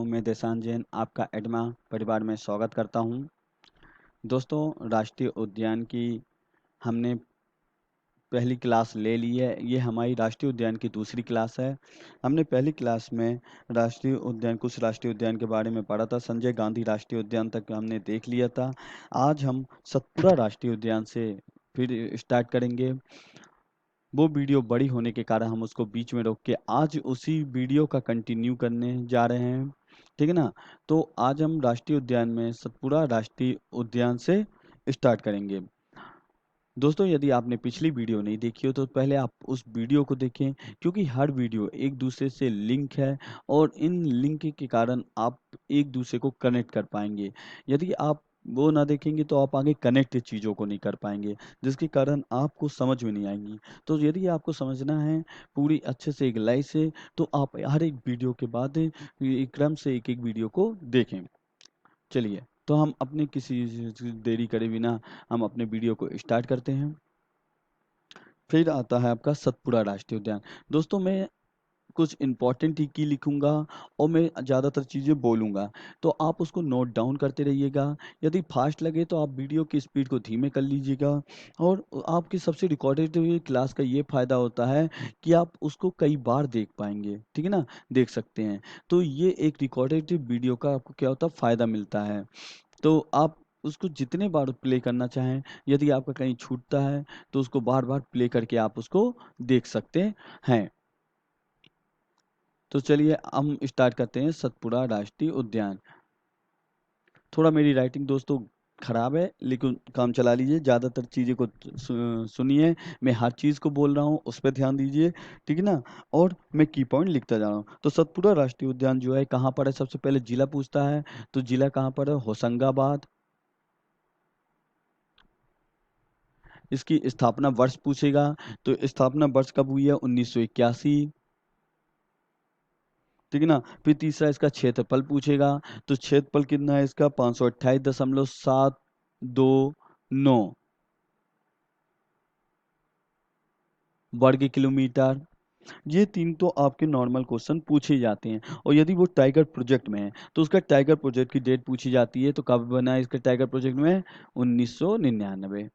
मैं देशान जैन आपका एडमा परिवार में स्वागत करता हूं। दोस्तों, राष्ट्रीय उद्यान की हमने पहली क्लास ले ली है। ये हमारी राष्ट्रीय उद्यान की दूसरी क्लास है। हमने पहली क्लास में कुछ राष्ट्रीय उद्यान के बारे में पढ़ा था। संजय गांधी राष्ट्रीय उद्यान तक हमने देख लिया था। आज हम सतपुड़ा राष्ट्रीय उद्यान से फिर स्टार्ट करेंगे। वो वीडियो बड़ी होने के कारण हम उसको बीच में रोक के आज उसी वीडियो का कंटिन्यू करने जा रहे हैं। ठीक है ना? तो आज हम राष्ट्रीय उद्यान में सतपुड़ा राष्ट्रीय उद्यान से स्टार्ट करेंगे। दोस्तों, यदि आपने पिछली वीडियो नहीं देखी हो तो पहले आप उस वीडियो को देखें, क्योंकि हर वीडियो एक दूसरे से लिंक है और इन लिंक के कारण आप एक दूसरे को कनेक्ट कर पाएंगे। यदि आप वो ना देखेंगे तो आप आगे कनेक्ट चीज़ों को नहीं कर पाएंगे, जिसके कारण आपको समझ में नहीं आएंगी। तो यदि आपको समझना है पूरी अच्छे से एक लाइन से, तो आप हर एक वीडियो के बाद एक क्रम से एक एक वीडियो को देखें। चलिए, तो हम अपने किसी देरी करे बिना हम अपने वीडियो को स्टार्ट करते हैं। फिर आता है आपका सतपुड़ा राष्ट्रीय उद्यान। दोस्तों, मैं कुछ इम्पोर्टेंट ही की लिखूंगा और मैं ज़्यादातर चीज़ें बोलूंगा, तो आप उसको नोट डाउन करते रहिएगा। यदि फास्ट लगे तो आप वीडियो की स्पीड को धीमे कर लीजिएगा। और आपकी सबसे रिकॉर्डेड हुई क्लास का ये फ़ायदा होता है कि आप उसको कई बार देख पाएंगे। ठीक है ना? देख सकते हैं। तो ये एक रिकॉर्डेड वीडियो का आपको क्या होता है, फ़ायदा मिलता है। तो आप उसको जितने बार प्ले करना चाहें, यदि आपका कहीं छूटता है तो उसको बार बार प्ले करके आप उसको देख सकते हैं। तो चलिए हम स्टार्ट करते हैं सतपुड़ा राष्ट्रीय उद्यान। थोड़ा मेरी राइटिंग दोस्तों खराब है, लेकिन काम चला लीजिए। ज़्यादातर चीज़ें को सुनिए। मैं हर चीज़ को बोल रहा हूँ, उस पर ध्यान दीजिए। ठीक है ना? और मैं की पॉइंट लिखता जा रहा हूँ। तो सतपुड़ा राष्ट्रीय उद्यान जो है कहाँ पर है, सबसे पहले जिला पूछता है। तो जिला कहाँ पर है? होशंगाबाद। इसकी स्थापना वर्ष पूछेगा, तो स्थापना वर्ष कब हुई है? 1981। ठीक है ना? फिर तीसरा इसका क्षेत्रफल पूछेगा, तो क्षेत्रफल कितना है इसका? 528.729 वर्ग किलोमीटर। ये तीन तो आपके नॉर्मल क्वेश्चन पूछे जाते हैं। और यदि वो टाइगर प्रोजेक्ट में है तो उसका टाइगर प्रोजेक्ट की डेट पूछी जाती है। तो कब बना है इसका टाइगर प्रोजेक्ट में? 1999।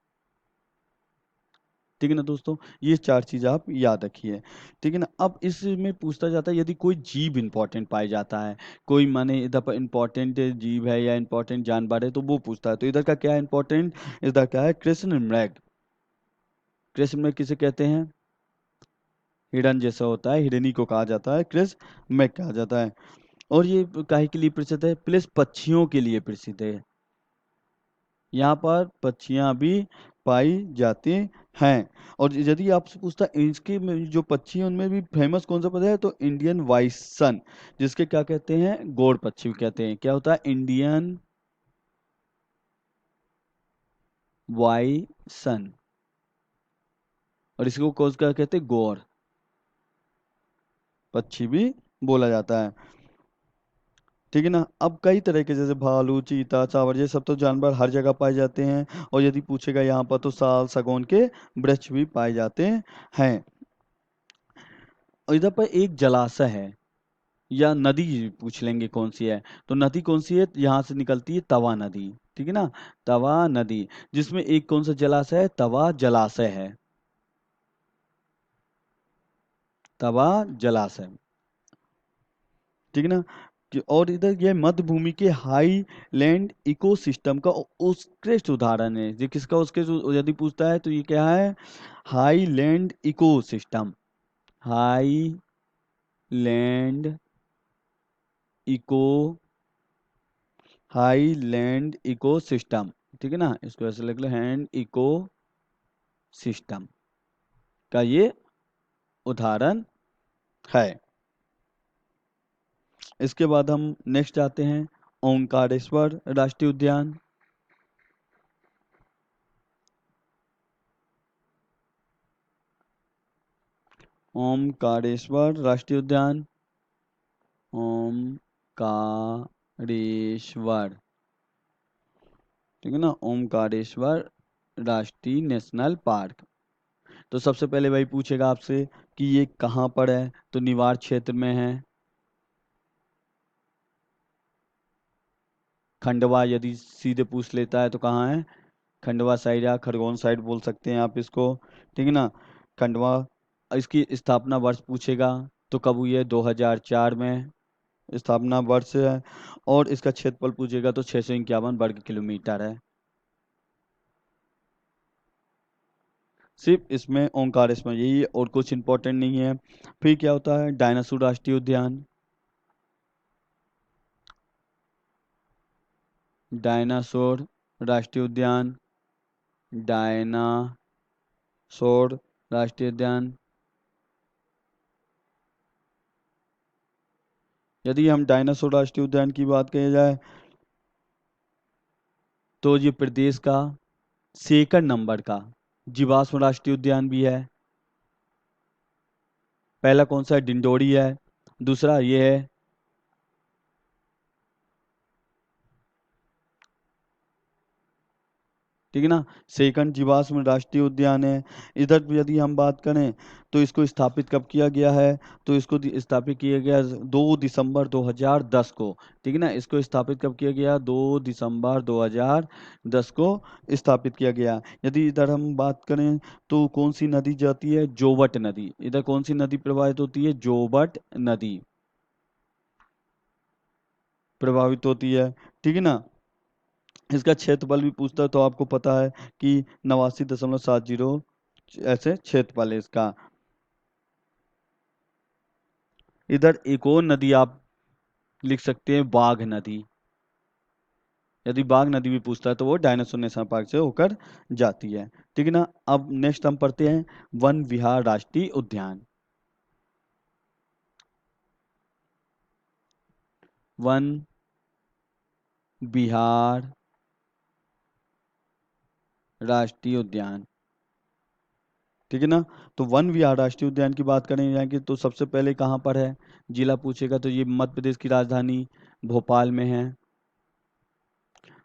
ठीक है ना दोस्तों? ये चार चीज़ आप याद रखिए। ठीक है ना? अब इसमें पूछता जाता है यदि कोई जीव इंपॉर्टेंट पाया जाता है, कोई माने इधर पर इंपॉर्टेंट जीव है या इंपॉर्टेंट जानवर है, तो वो पूछता है। तो इधर का क्या है इंपॉर्टेंट? इधर क्या है? कृष्ण मृग। कृष्ण मृग किसे कहते हैं? हिरण जैसा होता है, हिरनी को कहा जाता है, कृष्ण मृग कहा जाता है। और ये काहे के लिए प्रसिद्ध है? प्लस पक्षियों के लिए प्रसिद्ध है। यहाँ पर पक्षियाँ भी पाई जाती हैं। और यदि आपसे पूछता है इसके में जो पक्षी हैं उनमें भी फेमस कौन सा पता है? तो इंडियन वाइसन, जिसके क्या कहते हैं? गौड़ पक्षी कहते हैं। क्या होता है? इंडियन वाइसन। और इसको कौन सा कहते हैं? गौड़ पक्षी भी बोला जाता है। ठीक है ना? अब कई तरह के जैसे भालू, चीता, चावर, ये सब तो जानवर हर जगह पाए जाते हैं। और यदि पूछेगा यहाँ पर तो साल, सागौन के वृक्ष भी पाए जाते हैं। और इधर पर एक जलाशय है या नदी पूछ लेंगे कौन सी है। तो नदी कौन सी है? यहाँ से निकलती है तवा नदी। ठीक है ना? तवा नदी, जिसमें एक कौन सा जलाशय है? तवा जलाशय है। तवा जलाशय। ठीक है ना? और इधर ये मध्य भूमि के हाई लैंड इकोसिस्टम का उत्कृष्ट उदाहरण है। ये किसका उसके यदि पूछता है तो ये क्या है? Highland ecosystem. Highland eco highland ecosystem. ठीक है ना? इसको ऐसे लिख लो, हैंड इको सिस्टम का ये उदाहरण है। इसके बाद हम नेक्स्ट आते हैं ओंकारेश्वर राष्ट्रीय उद्यान। ओमकारेश्वर राष्ट्रीय उद्यान। ओमकारेश्वर। ठीक है ना? ओमकारेश्वर राष्ट्रीय नेशनल पार्क। तो सबसे पहले वही पूछेगा आपसे कि ये कहाँ पर है। तो निवार क्षेत्र में है। खंडवा यदि सीधे पूछ लेता है तो कहाँ है, खंडवा साइड या खरगोन साइड बोल सकते हैं आप इसको, ठीक है ना। खंडवा, इसकी स्थापना वर्ष पूछेगा तो कब हुई है, 2004 में स्थापना वर्ष है। और इसका क्षेत्रफल पूछेगा तो 651 वर्ग किलोमीटर है। सिर्फ इसमें ओंकारेश्वर यही है और कुछ इंपॉर्टेंट नहीं है। फिर क्या होता है, डायनासोर राष्ट्रीय उद्यान। डायनासोर राष्ट्रीय उद्यान, डायनासोर राष्ट्रीय उद्यान। यदि हम डायनासोर राष्ट्रीय उद्यान की बात की जाए तो ये प्रदेश का सेकंड नंबर का जीवाश्म राष्ट्रीय उद्यान भी है। पहला कौन सा है, डिंडोरी है। दूसरा ये है, ठीक है ना, सेकंड जीवाश्म राष्ट्रीय उद्यान है। इधर यदि हम बात करें तो इसको स्थापित कब किया गया है, तो इसको स्थापित किया गया 2 दिसंबर 2010 को, ठीक है ना। इसको स्थापित कब किया गया, 2 दिसंबर 2010 को स्थापित किया गया। यदि इधर हम बात करें तो कौन सी नदी जाती है, जोवट नदी। इधर कौन सी नदी प्रवाहित होती है, जोवट नदी प्रभावित होती है, ठीक है ना। इसका क्षेत्रफल भी पूछता है तो आपको पता है कि 89.70 ऐसे क्षेत्रफल है इसका। इधर एक और नदी आप लिख सकते हैं, बाघ नदी। यदि बाघ नदी भी पूछता है तो वो डायनासोर नेशनल पार्क से होकर जाती है, ठीक है ना। अब नेक्स्ट हम पढ़ते हैं वन विहार राष्ट्रीय उद्यान। वन विहार राष्ट्रीय उद्यान, ठीक है ना। तो वन विहार राष्ट्रीय उद्यान की बात करें जाएंगे तो सबसे पहले कहाँ पर है, जिला पूछेगा तो ये मध्य प्रदेश की राजधानी भोपाल में है।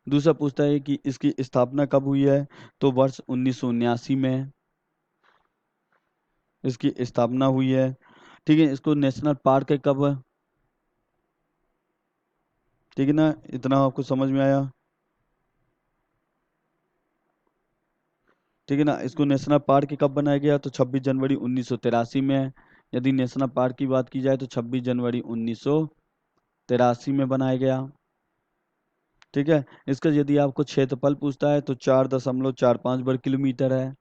दूसरा पूछता है कि इसकी स्थापना कब हुई है, तो वर्ष 1979 में इसकी स्थापना हुई है, ठीक है। इसको नेशनल पार्क है कब, ठीक है ना, इतना आपको समझ में आया, ठीक है ना। इसको नेशनल पार्क कब बनाया गया, तो 26 जनवरी 1983 में। यदि नेशनल पार्क की बात की जाए तो 26 जनवरी 1983 में बनाया गया, ठीक है। इसका यदि आपको क्षेत्रफल पूछता है तो 4.45 वर्ग किलोमीटर है।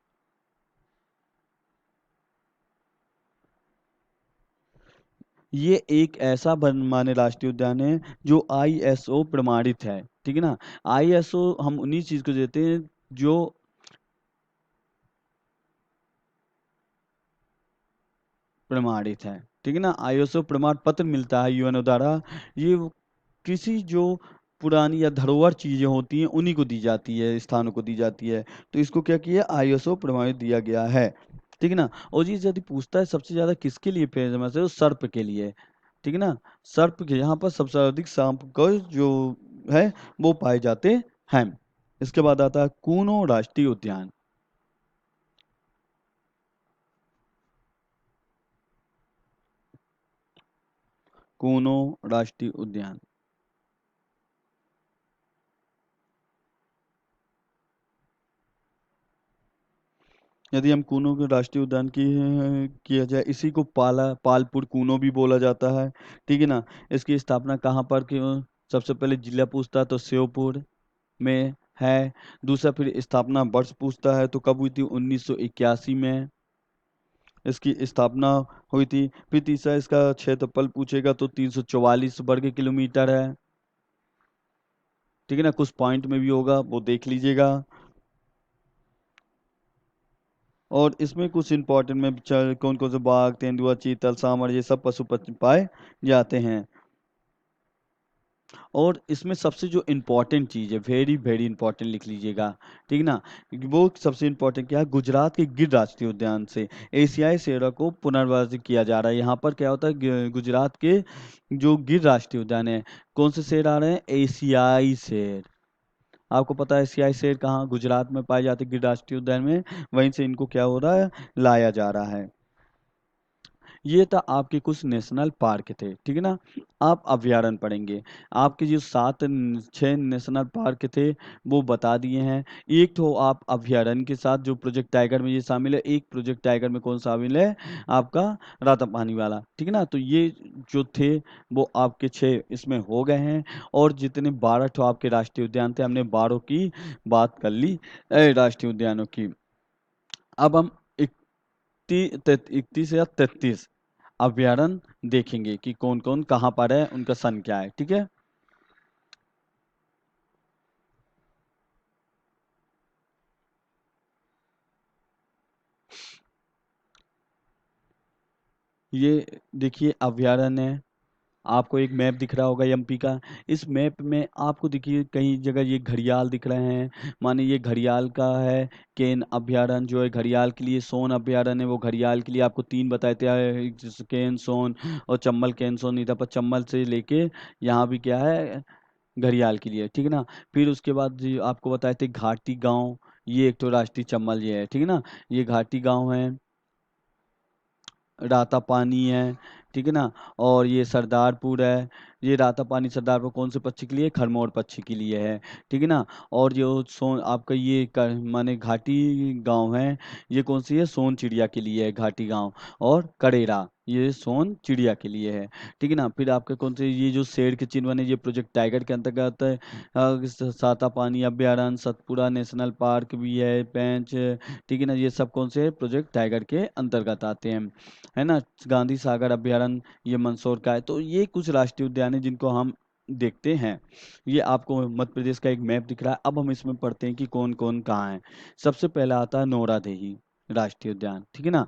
ये एक ऐसा वन मान्य राष्ट्रीय उद्यान है जो आईएसओ प्रमाणित है, ठीक है ना। आईएसओ हम उन्हीं चीज को देते हैं जो प्रमाणित है, ठीक है ना। आईएसओ प्रमाण पत्र मिलता है यूएनओ द्वारा। ये किसी जो पुरानी या धरोहर चीजें होती हैं उन्हीं को दी जाती है, स्थानों को दी जाती है। तो इसको क्या किया, आईएसओ प्रमाणित दिया गया है, ठीक है ना। और ये यदि पूछता है सबसे ज्यादा किसके लिए फेमस है, तो सर्प के लिए, ठीक है ना। सर्प के यहाँ पर सबसे अधिक सांप का जो है वो पाए जाते हैं। इसके बाद आता है कूनो राष्ट्रीय उद्यान। कूनो राष्ट्रीय उद्यान, यदि हम कूनो के राष्ट्रीय उद्यान की किया जाए, इसी को पालपुर कूनो भी बोला जाता है, ठीक है ना। इसकी स्थापना कहाँ पर की, सबसे पहले जिला पूछता है तो श्योपुर में है। दूसरा फिर स्थापना वर्ष पूछता है तो कब हुई थी, 1981 में इसकी स्थापना हुई थी। फिर तीसरा इसका क्षेत्रफल पूछेगा तो 344 वर्ग किलोमीटर है, ठीक है ना। कुछ पॉइंट में भी होगा वो देख लीजिएगा। और इसमें कुछ इंपॉर्टेंट में कौन कौन से बाघ, तेंदुआ, चीतल, सांभर ये सब पशु पक्षी पाए जाते हैं। और इसमें सबसे जो इम्पोर्टेंट चीज़ है, वेरी वेरी इंपॉर्टेंट लिख लीजिएगा, ठीक है ना। वो सबसे इम्पोर्टेंट क्या है, गुजरात के गिर राष्ट्रीय उद्यान से एशियाई शेरों को पुनर्वासित किया जा रहा है। यहाँ पर क्या होता है, गुजरात के जो गिर राष्ट्रीय उद्यान है, कौन से शेर आ रहे हैं, एशियाई शेर। आपको पता है एशियाई शेर कहाँ, गुजरात में पाए जाते हैं गिर राष्ट्रीय उद्यान में, वहीं से इनको क्या हो रहा है, लाया जा रहा है। ये था आपके कुछ नेशनल पार्क थे, ठीक है ना। आप अभयारण्य पढ़ेंगे। आपके जो 6 नेशनल पार्क थे वो बता दिए हैं। एक तो आप अभयारण्य के साथ जो प्रोजेक्ट टाइगर में ये शामिल है, एक प्रोजेक्ट टाइगर में कौन शामिल है, आपका रातापानी वाला, ठीक है ना। तो ये जो थे वो आपके 6 इसमें हो गए हैं। और जितने 12 ठो आपके राष्ट्रीय उद्यान थे, हमने 12 की बात कर ली राष्ट्रीय उद्यानों की। अब हम 31 या 33 अभ्यारण्य देखेंगे कि कौन कौन कहाँ पर है, उनका सन क्या है, ठीक है। ये देखिए अभ्यारण्य है। आपको एक मैप दिख रहा होगा एमपी का। इस मैप में आपको देखिए कई जगह ये घड़ियाल दिख रहे हैं, माने ये घड़ियाल का है। केन अभ्यारण्य जो है घड़ियाल के लिए, सोन अभ्यारण्य है वो घड़ियाल के लिए। आपको 3 बताए थे, केन सोन और चंबल। केन सोन इधर पर चंबल से लेके यहाँ भी क्या है, घड़ियाल के लिए, ठीक है ना। फिर उसके बाद जी आपको बताए थे घाटी गांव, ये एक तो राष्ट्रीय चंबल ये है, ठीक है ना। ये घाटी गांव है, रातापानी है, ठीक है ना। और ये सरदारपुर है। ये रातापानी सरदारपुर कौन से पक्षी के लिए, खरमोर पक्षी के लिए है, ठीक है ना। और जो सोन आपका ये माने घाटी गांव है, ये कौन सी है, सोन चिड़िया के लिए है घाटी गांव। और करेरा ये सोन चिड़िया के लिए है, ठीक है ना। फिर आपके कौन से ये जो शेर के चिन्ह बने, ये प्रोजेक्ट टाइगर के अंतर्गत है। सातापानी अभ्यारण्य, सतपुरा नेशनल पार्क भी है, पेंच, ठीक है ना। ये सब कौन से प्रोजेक्ट टाइगर के अंतर्गत आते हैं, है ना। गांधी सागर अभ्यारण्य ये मंदसौर का है। तो ये कुछ राष्ट्रीय उद्यान है जिनको हम देखते हैं। ये आपको मध्य प्रदेश का एक मैप दिख रहा है। अब हम इसमें पढ़ते हैं कि कौन कौन कहाँ है। सबसे पहला आता है नौरादेही राष्ट्रीय उद्यान, ठीक है ना।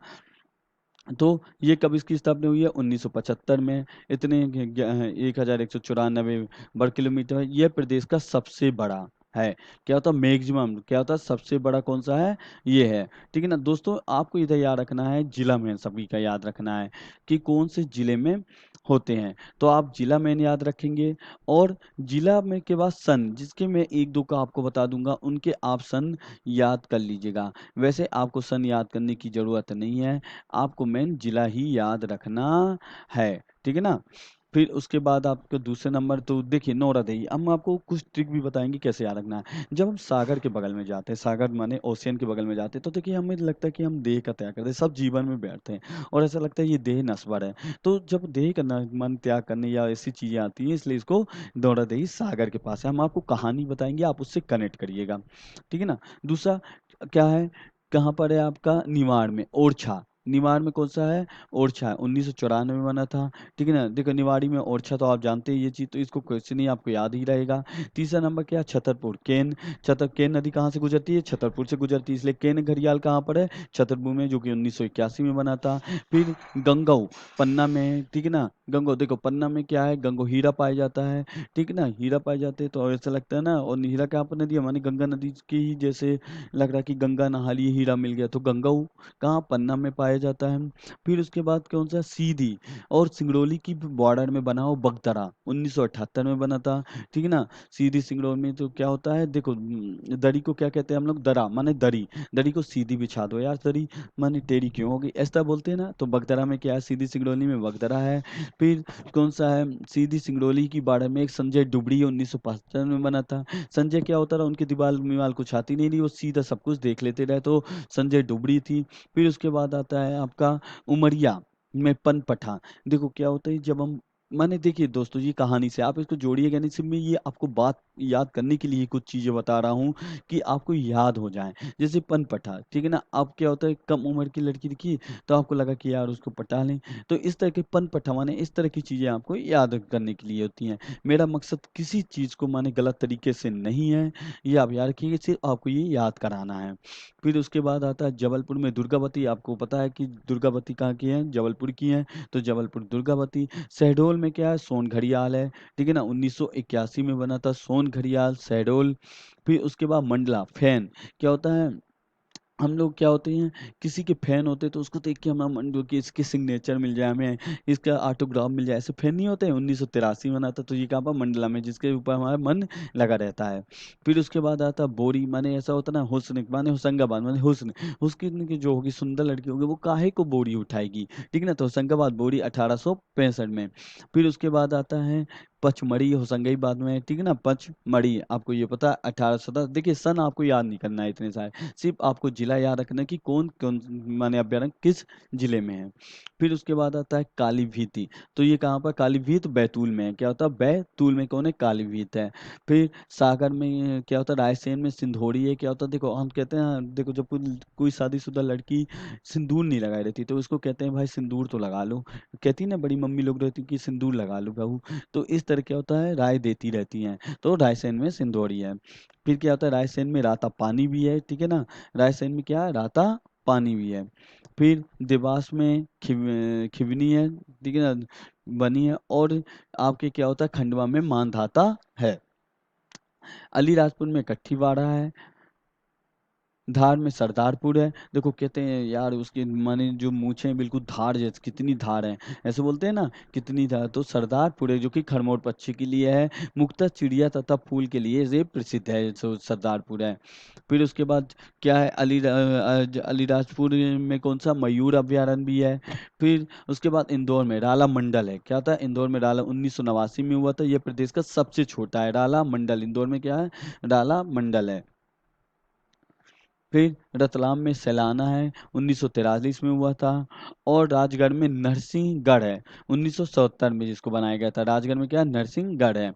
तो ये कब इसकी स्थापना हुई है, 1975 में। इतने 1194 वर्ग किलोमीटर है। यह प्रदेश का सबसे बड़ा है। क्या होता है मैक्सिमम, क्या होता है सबसे बड़ा कौन सा है, ये है, ठीक है ना। दोस्तों आपको इधर याद रखना है, जिला में सभी का याद रखना है कि कौन से जिले में होते हैं। तो आप जिला में याद रखेंगे। और जिला में के बाद सन, जिसके मैं एक दो का आपको बता दूंगा, उनके आप सन याद कर लीजिएगा। वैसे आपको सन याद करने की जरूरत नहीं है, आपको मेन जिला ही याद रखना है, ठीक है ना। फिर उसके बाद आपको दूसरे नंबर तो देखिए नौरादई। हम आपको कुछ ट्रिक भी बताएंगे कैसे याद रखना है। जब हम सागर के बगल में जाते हैं, सागर माने ओशियन के बगल में जाते हैं, तो देखिए हमें लगता है कि हम देह का त्याग करते हैं, सब जीवन में बैठते हैं और ऐसा लगता है ये देह नश्वर है। तो जब देह का मन त्याग करने या ऐसी चीजें आती हैं, इसलिए इसको नौरादई सागर के पास है। हम आपको कहानी बताएंगे, आप उससे कनेक्ट करिएगा, ठीक है ना। दूसरा क्या है, कहाँ पर है आपका, निवाड़ में ओरछा। निवाड़ में कौन सा है, ओरछा है, 1994 में बना था, ठीक है ना। देखो निवाड़ी में ओरछा तो आप जानते हैं ये चीज, तो इसको क्वेश्चन ही आपको याद ही रहेगा। तीसरा नंबर क्या है, छतरपुर केन। केन नदी कहाँ से गुजरती है, छतरपुर से गुजरती है, इसलिए केन घड़ियाल कहाँ पर है, छतरपुर में, जो कि 1981 में बना था। फिर गंगऊ, पन्ना में, ठीक है ना। गंगो देखो पन्ना में क्या है, गंगो हीरा पाया जाता है, ठीक है ना। हीरा पाए जाते हैं तो ऐसा लगता है ना। और हीरा कहाँ पर नदी है, हमारी गंगा नदी की ही जैसे लग रहा है कि गंगा नहा लिए हीरा मिल गया। तो गंगऊ कहाँ, पन्ना में पाया जाता है। फिर उसके बाद कौन सा, सीधी और सिंगरौली की बॉर्डर में बना हो बगदरा, 1978 में बना था, ठीक है ना। सीधी सिंगरौली में तो क्या होता है, देखो दरी को क्या कहते हैं हम लोग, दरा माने दरी। दरी को सीधी बिछा दो यार, दरी माने टेढ़ी क्यों होगी, ऐसा बोलते हैं ना। तो बगदरा में क्या है, सीधी सिंगरौली में बगदरा है। फिर कौन सा है, सीधी सिंगरौली की बॉर्डर में एक संजय डुबरी 1975 में बना था। संजय क्या होता रहा, उनके दीवार मीवाल कुछ आती नहीं थी, वो सीधा सब कुछ देख लेते रहे, तो संजय डुबरी थी। फिर उसके बाद आता है आपका उमरिया में पनपठा। देखो क्या होता है, जब हम माने देखिए दोस्तों, ये कहानी से आप इसको जोड़िएगा नहीं, सिर्फ मैं ये आपको बात याद करने के लिए कुछ चीजें बता रहा हूँ कि आपको याद हो जाए। जैसे पनपठा, ठीक है ना। अब क्या होता है, कम उम्र की लड़की दिखी तो आपको लगा कि यार उसको पटा लें, तो इस तरह के पनपठा माने इस तरह की चीजें आपको याद करने के लिए होती हैं। मेरा मकसद किसी चीज को माने गलत तरीके से नहीं है, ये आप याद रखिए, सिर्फ आपको ये याद कराना है। फिर उसके बाद आता है जबलपुर में दुर्गावती। आपको पता है कि दुर्गावती कहाँ की है, जबलपुर की है। तो जबलपुर दुर्गावती। शहडोल में क्या है, सोन घड़ियाल है, ठीक है ना। 1981 में बना था सोन घड़ियाल शहडोल। फिर उसके बाद मंडला फैन, क्या होता है, हम लोग क्या होते हैं, किसी के फैन होते हैं तो उसको देख के हमारा मन जो कि इसकी सिग्नेचर मिल जाए हमें, इसका ऑटोग्राफ मिल जाए, ऐसे फैन नहीं होते हैं। 1983 में बना था तो ये कहाँ पर, मंडला में, जिसके ऊपर हमारा मन लगा रहता है। फिर उसके बाद आता है बोरी, माने ऐसा होता है ना, हुस्न माने होशंगाबाद, माने हुस्न, हुस्न की जो होगी, सुंदर लड़की होगी, वो काहे को बोरी उठाएगी, ठीक है ना। तो होशंगाबाद बोरी 1865 में। फिर उसके बाद आता है पचमढ़ी, होशंगाबाद में, ठीक है ना। पचमढ़ी, आपको ये पता है 1810, देखिए सन आपको याद नहीं करना है इतने सारे, सिर्फ आपको जिला याद रखना है कि कौन कौन माने अभ्यारण्य किस जिले में है। फिर उसके बाद आता है कालीभीति, तो ये कहाँ पर, कालीभीत बैतूल में है। क्या होता है, बैतूल में कौन है, कालीभीत है। फिर सागर में क्या होता है, रायसेन में सिंधोड़ी है। क्या होता है, देखो हम कहते हैं, देखो जब कोई शादीशुदा लड़की सिंदूर नहीं लगाई रहती तो उसको कहते हैं भाई सिंदूर तो लगा लो, कहती ना बड़ी मम्मी लोग रहती कि सिंदूर लगा लो बहू। तो इस तरह क्या होता है, राय देती रहती हैं, तो रायसेन में सिंदोड़ी है। फिर क्या होता है, रायसेन में राता पानी भी है, ठीक है ना। रायसेन में क्या है, राता पानी भी है। फिर देवास में खिवनी है, ठीक है ना, बनी है। और आपके क्या होता है, खंडवा में मानधाता है। अलीराजपुर में कट्ठीवाड़ा है। धार में सरदारपुर है। देखो कहते हैं यार उसकी माने जो मूछें हैं, बिल्कुल धार जैसे, कितनी धार है, ऐसे बोलते हैं ना, कितनी धार। तो सरदारपुर है जो कि खरमोर पक्षी के लिए है, मुक्ता चिड़िया तथा फूल के लिए ये प्रसिद्ध है, सो सरदारपुर है। फिर उसके बाद क्या है, अलीराजपुर में कौन सा, मयूर अभयारण्य भी है। फिर उसके बाद इंदौर में राला मंडल है। क्या था, इंदौर में राला 1989 में हुआ था, यह प्रदेश का सबसे छोटा है राला मंडल, इंदौर में क्या है, राला मंडल है। फिर रतलाम में सैलाना है, 1943 में हुआ था। और राजगढ़ में नरसिंहगढ़ है, 1977 में जिसको बनाया गया था। राजगढ़ में क्या है, नरसिंहगढ़ है।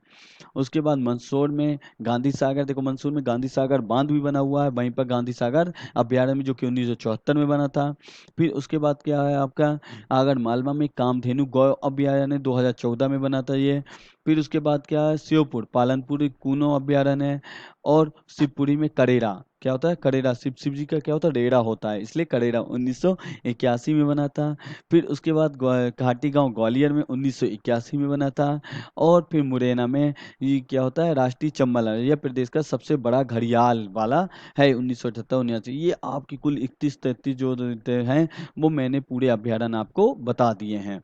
उसके बाद मंदसौर में गांधी सागर, देखो मंदसौर में गांधी सागर बांध भी बना हुआ है, वहीं पर गांधी सागर अभ्यारण्य में, जो कि 1974 में बना था। फिर उसके बाद क्या है आपका, आगर मालवा में कामधेनु गौ अभ्यारण्य 2014 में बना था ये। फिर उसके बाद क्या है, श्योपुर पालनपुर कूनो अभ्यारण्य है। और शिवपुरी में करेरा, क्या होता है, करेरा, शिव जी का क्या होता है, रेड़ा होता है, इसलिए करेरा 1981 में बना था। फिर उसके बाद घाटी गांव ग्वालियर में 1981 में बना था। और फिर मुरैना में ये क्या होता है, राष्ट्रीय चंबल है, यह प्रदेश का सबसे बड़ा घड़ियाल वाला है, 1978-79। ये आपकी कुल 31-33 जो हैं, वो मैंने पूरे अभ्यारण्य आपको बता दिए हैं।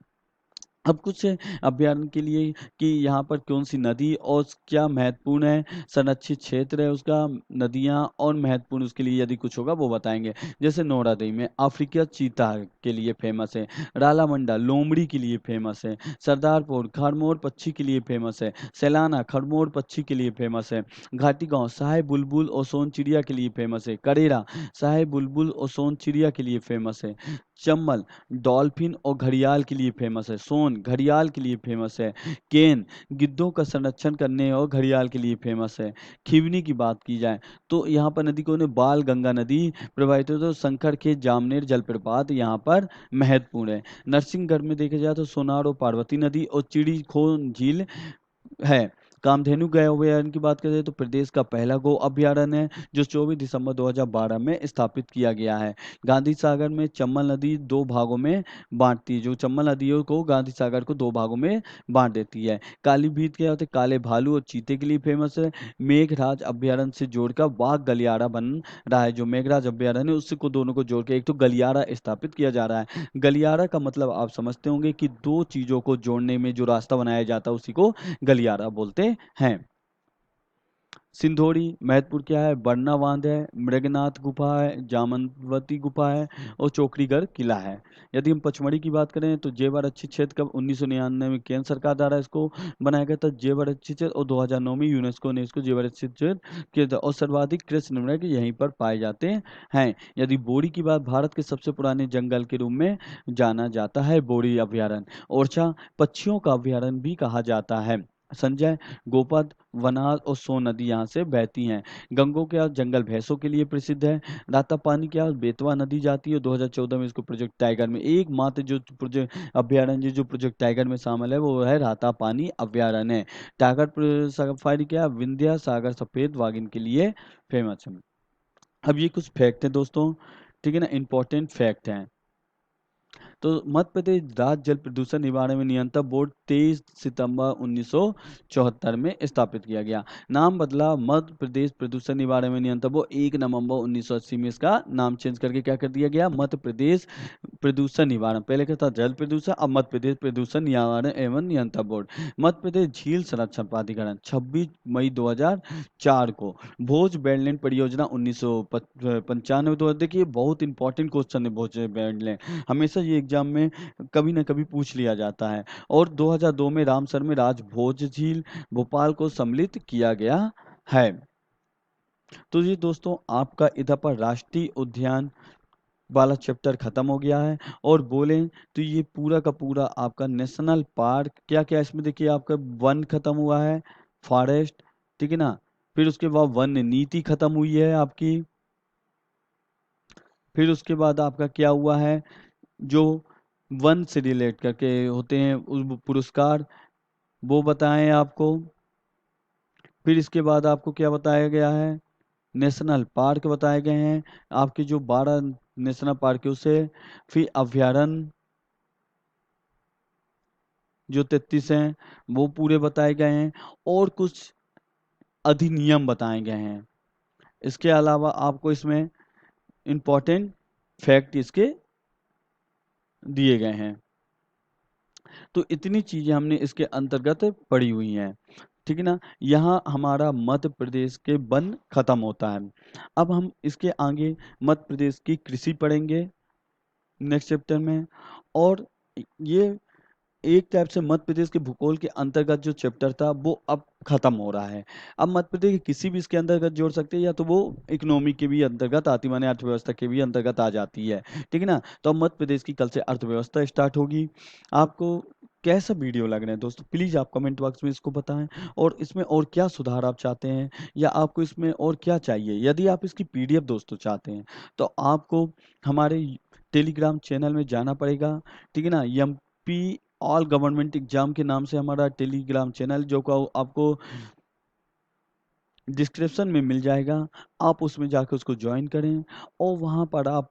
अब कुछ अभ्यारण्य के लिए कि यहाँ पर कौन सी नदी और क्या महत्वपूर्ण है, संरक्षित क्षेत्र है उसका, नदियाँ और महत्वपूर्ण उसके लिए यदि कुछ होगा वो बताएंगे। जैसे नौरादई में अफ्रीका चीता के लिए फेमस है, रालामंडा लोमड़ी के लिए फेमस है, सरदारपुर खरमोर पक्षी के लिए फेमस है, सैलाना खरमोर पक्षी के लिए फेमस है, घाटी गांव साहे बुलबुल और सोन चिड़िया के लिए फेमस है, करेरा साहे बुलबुल और सोन चिड़िया के लिए फेमस है, चम्बल डॉल्फिन और घड़ियाल के लिए फेमस है, सोन घड़ियाल के लिए फेमस है, केन गिद्धों का संरक्षण करने और घड़ियाल के लिए फेमस है। खिवनी की बात की जाए तो यहाँ पर नदी को ने बाल गंगा नदी प्रवाहित होती है, तो शंकर के जामनेर जलप्रपात यहाँ पर महत्वपूर्ण है। नरसिंहगढ़ में देखा जाए तो सोनार और पार्वती नदी और चिड़ी खोन झील है। कामधेनु गौ अभयारण्य की बात करें तो प्रदेश का पहला गो अभयारण्य है, जो 24 दिसंबर 2012 में स्थापित किया गया है। गांधी सागर में चम्बल नदी दो भागों में बांटती है, जो चम्बल नदियों को गांधी सागर को दो भागों में बांट देती है। कालीभीत क्या होते हैं, काले भालू और चीते के लिए फेमस है। मेघराज अभयारण्य से जोड़कर बाघ गलियारा बन रहा है, जो मेघराज अभयारण्य है उससे को दोनों को जोड़ के एक तो गलियारा स्थापित किया जा रहा है। गलियारा का मतलब आप समझते होंगे कि दो चीजों को जोड़ने में जो रास्ता बनाया जाता है उसी को गलियारा बोलते हैं। सिंधोड़ी महत्वपूर्ण क्या है, बरना बांध है, मृगनाथ गुफा है, जामवती गुफा है और चौकड़ीगढ़ किला है। यदि हम पचमढ़ी की बात करें तो जेवर क्षेत्र कब 1999 में केंद्र सरकार द्वारा इसको बनाया गया था, जेवर क्षेत्र, और 2009 में यूनेस्को ने इसको जेवर क्षेत्र किया था। और सर्वाधिक कृष्ण मृग यहीं पर पाए जाते हैं। यदि बोरी की बात, भारत के सबसे पुराने जंगल के रूप में जाना जाता है बोरी अभयारण्य। ओरछा पक्षियों का अभयारण्य भी कहा जाता है। संजय गोपद वनाज और सोन नदी यहाँ से बहती हैं। गंगों के जंगल भैंसों के लिए प्रसिद्ध है। रातापानी के बेतवा नदी जाती है, 2014 में इसको प्रोजेक्ट टाइगर में एकमात्र जो प्रोजेक्ट अभयारण्य जो प्रोजेक्ट टाइगर में शामिल है वो है रातापानी अभयारण्य। टाइगर सफारी क्या, विंध्या सागर सफेद वागिन के लिए फेमस है। अब ये कुछ फैक्ट है दोस्तों, ठीक है ना, इंपॉर्टेंट फैक्ट हैं। तो मध्य प्रदेश राज्य जल प्रदूषण निवारण नियंत्रण बोर्ड 23 सितंबर 1974 में स्थापित किया गया। नाम बदला, मध्य प्रदेश प्रदूषण निवारण नियंत्रण बोर्ड 1 नवंबर 1980 में इसका नाम चेंज करके क्या कर दिया गया, मध्य प्रदेश प्रदूषण निवारण। पहले क्या था, जल प्रदूषण, अब मध्य प्रदेश प्रदूषण निवारण एवं नियंत्रण बोर्ड। मध्य प्रदेश झील संरक्षण प्राधिकरण 26 मई 2004 को। भोज वेटलैंड परियोजना 1995 तो देखिए बहुत इंपॉर्टेंट क्वेश्चन है भोज वेटलैंड, हमेशा ये एग्जाम में कभी ना कभी पूछ लिया जाता है। और 2002 में रामसर में राजभोज झील भोपाल को सम्मिलित किया गया है। तो ये दोस्तों आपका इधर पर राष्ट्रीय उद्यान वाला चैप्टर खत्म हो गया है। और बोलें तो ये पूरा का पूरा आपका नेशनल पार्क क्या क्या इसमें देखिए आपका वन खत्म हुआ है, फॉरेस्ट, ठीक है ना। फिर उसके बाद वन नीति खत्म हुई है आपकी। फिर उसके बाद आपका क्या हुआ है, जो वन से रिलेट करके होते हैं उस पुरस्कार वो बताएं आपको। फिर इसके बाद आपको क्या बताया गया है, नेशनल पार्क बताए गए हैं आपके, जो 12 नेशनल पार्क है उसे। फिर अभ्यारण्य जो 33 हैं वो पूरे बताए गए हैं, और कुछ अधिनियम बताए गए हैं। इसके अलावा आपको इसमें इम्पोर्टेंट फैक्ट इसके दिए गए हैं। तो इतनी चीजें हमने इसके अंतर्गत पढ़ी हुई हैं, ठीक है ना। यहाँ हमारा मध्य प्रदेश के वन खत्म होता है। अब हम इसके आगे मध्य प्रदेश की कृषि पढ़ेंगे नेक्स्ट चैप्टर में। और ये एक टाइप से मध्य प्रदेश के भूगोल के अंतर्गत जो चैप्टर था वो अब खत्म हो रहा है। अब मध्य प्रदेश के किसी भी इसके अंतर्गत जोड़ सकते हैं, या तो वो इकोनॉमी के भी अंतर्गत आती, माने अर्थव्यवस्था के भी अंतर्गत आ जाती है, ठीक है ना। तो अब मध्य प्रदेश की कल से अर्थव्यवस्था स्टार्ट होगी। आपको कैसा वीडियो लग रहा है दोस्तों, प्लीज़ आप कमेंट बॉक्स में इसको बताएं। और इसमें और क्या सुधार आप चाहते हैं, या आपको इसमें और क्या चाहिए। यदि आप इसकी पीडीएफ दोस्तों चाहते हैं तो आपको हमारे टेलीग्राम चैनल में जाना पड़ेगा, ठीक है ना। एमपी ऑल गवर्नमेंट एग्जाम के नाम से हमारा टेलीग्राम चैनल जो को आपको डिस्क्रिप्शन में मिल जाएगा। आप उसमें जाकर उसको ज्वाइन करें, और वहाँ पर आप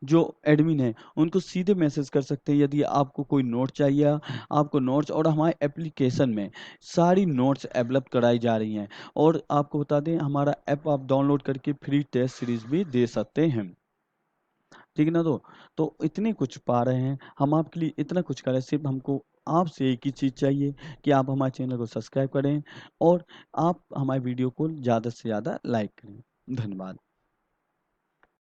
जो एडमिन है उनको सीधे मैसेज कर सकते हैं यदि आपको कोई नोट चाहिए। आपको नोट्स और हमारे एप्लीकेशन में सारी नोट्स अवेलेबल कराई जा रही हैं। और आपको बता दें हमारा ऐप आप डाउनलोड करके फ्री टेस्ट सीरीज भी दे सकते हैं, ठीक है ना। तो इतने कुछ पा रहे हैं हम आपके लिए, इतना कुछ करें, सिर्फ हमको आपसे एक ही चीज़ चाहिए कि आप हमारे चैनल को सब्सक्राइब करें, और आप हमारे वीडियो को ज़्यादा से ज़्यादा लाइक करें। धन्यवाद।